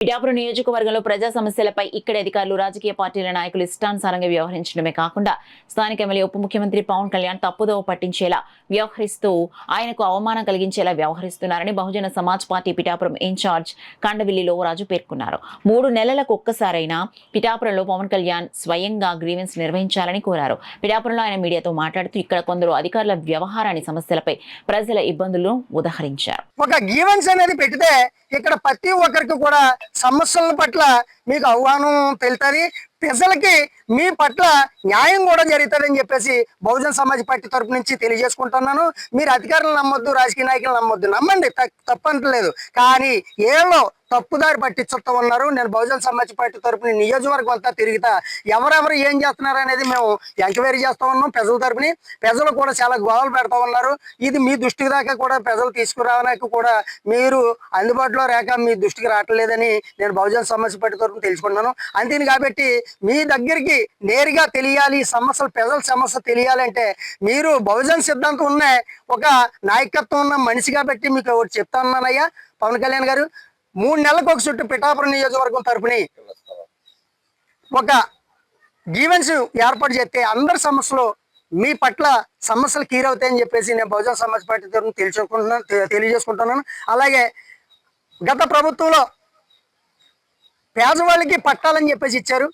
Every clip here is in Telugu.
పిఠాపురం నియోజకవర్గంలో ప్రజా సమస్యలపై ఇక్కడి అధికారులు రాజకీయ పార్టీల నాయకులు ఇష్టానుసారంగా వ్యవహరించడమే కాకుండా స్థానిక ఎమ్మెల్యే ఉప ముఖ్యమంత్రి పవన్ కళ్యాణ్ తప్పుదోవ పట్టించేలా వ్యవహరిస్తూ ఆయనకు అవమానం కలిగించేలా వ్యవహరిస్తున్నారని బహుజన సమాజ్ పార్టీ పిఠాపురం ఇన్ఛార్జ్ కండవిల్లి రాజు పేర్కొన్నారు. 3 నెలలకు ఒక్కసారైనా పిఠాపురంలో పవన్ కళ్యాణ్ స్వయంగా గ్రీవెన్స్ నిర్వహించాలని కోరారు. పిఠాపురంలో ఆయన మీడియాతో మాట్లాడుతూ ఇక్కడ కొందరు అధికారుల వ్యవహారాన్ని సమస్యలపై ప్రజల ఇబ్బందులను ఉదహరించారు. ఒక గ్రీవెన్స్ అనేది పెడితే ఇక్కడ ప్రతి ఒక్కరికి కూడా సమస్యల పట్ల మీకు ఆహ్వానం తెలుతుంది. ప్రజలకి మీ పట్ల న్యాయం కూడా జరుగుతుందని చెప్పేసి బహుజన సమాజ్ పార్టీ తరపు నుంచి తెలియజేసుకుంటున్నాను. మీరు అధికారులు నమ్మొద్దు, రాజకీయ నాయకులు నమ్మొద్దు, నమ్మండి, తప్పంటలేదు. కానీ ఏలో తప్పుదారి పట్టించుతూ ఉన్నారు. నేను బహుజన సమాజ్ పార్టీ తరపుని నియోజకవర్గం అంతా తిరుగుతా ఎవరెవరు ఏం చేస్తున్నారు అనేది మేము ఎంక్వైరీ చేస్తూ ఉన్నాం. ప్రజల తరపుని ప్రజలు కూడా చాలా గోడలు పెడతా ఉన్నారు. ఇది మీ దృష్టికి దాకా కూడా ప్రజలు తీసుకురావడానికి కూడా మీరు అందుబాటులో రేఖ మీ దృష్టికి రావట్లేదని నేను బహుజన సమాజ్ పార్టీ తరపున తెలుసుకున్నాను. అంతేని కాబట్టి మీ దగ్గరికి నేరుగా తెలియాలి, సమస్యలు ప్రజల సమస్య తెలియాలంటే మీరు బహుజన సిద్ధాంతం ఉన్న ఒక నాయకత్వం ఉన్న మనిషి కాబట్టి మీకు ఒకటి చెప్తానయ్యా. పవన్ కళ్యాణ్ గారు 3 నెలలకు ఒక చుట్టూ పిఠాపురం నియోజకవర్గం తరపుని ఒక గ్రీవెన్స్ ఏర్పాటు చేస్తే అందరి సమస్యలు మీ పట్ల సమస్యలు క్లియర్ అవుతాయని చెప్పేసి నేను బహుజన సమాజ్ పార్టీ తరపున తెలియజేసుకుంటున్నాను. అలాగే గత ప్రభుత్వంలో పేదవాళ్ళకి పట్టాలని చెప్పేసి ఇచ్చారు.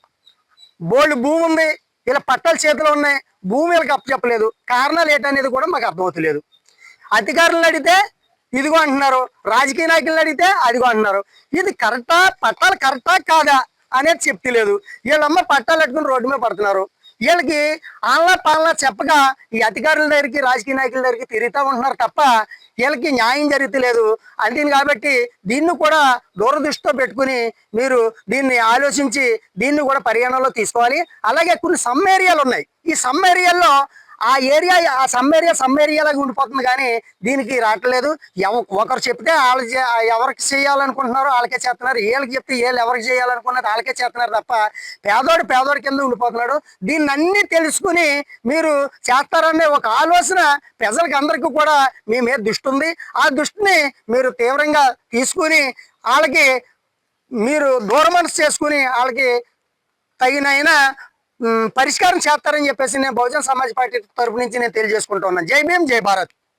బోల్డ్ భూమి ఉంది, ఇలా పట్టాలు చేతిలో ఉన్నాయి, భూమి వీళ్ళకి అప్పచెప్పలేదు. కారణాలు ఏంటనేది కూడా మాకు అర్థమవుతలేదు. అధికారులను అడిగితే ఇదిగో అంటున్నారు, రాజకీయ నాయకులను అడిగితే అదిగో అంటున్నారు. ఇది కరెక్టా, పట్టాలు కరెక్టా కాదా అనేది చెప్తలేదు. వీళ్ళమ్మ పట్టాలు పెట్టుకుని రోడ్డు మీద పడుతున్నారు. వీళ్ళకి ఆన్లా పాలన చెప్పగా ఈ అధికారుల దగ్గరికి రాజకీయ నాయకుల దగ్గరికి తిరుగుతూ ఉంటున్నారు తప్ప వీళ్ళకి న్యాయం జరుగుతలేదు. అంతేని కాబట్టి దీన్ని కూడా దూరదృష్టితో పెట్టుకుని మీరు దీన్ని ఆలోచించి దీన్ని కూడా పరిగణనలో తీసుకోవాలి. అలాగే కొన్ని సమ్ ఏరియాలు ఉన్నాయి. ఈ సమ్ ఏరియాల్లో ఆ సమ్ ఏరియాలాగా ఉండిపోతుంది కానీ దీనికి రావట్లేదు. ఒకరు చెప్తే వాళ్ళు ఎవరికి చేయాలనుకుంటున్నారో వాళ్ళకే చేస్తున్నారు, వీళ్ళకి చెప్తే వీళ్ళు ఎవరికి చేయాలనుకున్నది వాళ్ళకే చేస్తున్నారు తప్ప పేదోడి కింద ఉండిపోతున్నాడు. దీన్ని అన్ని తెలుసుకుని మీరు చేస్తారనే ఒక ఆలోచన ప్రజలకు అందరికీ కూడా మీ మీద దృష్టి ఉంది. ఆ దృష్టిని మీరు తీవ్రంగా తీసుకుని వాళ్ళకి మీరు దూరమనసు చేసుకుని వాళ్ళకి తగిన పరిష్కారం చేస్తారని చెప్పేసి నేను బహుజన సమాజ్ పార్టీ తరపు నుంచి నేను తెలియజేసుకుంటూ ఉన్నాను. జై భీమ్, జై భారత్.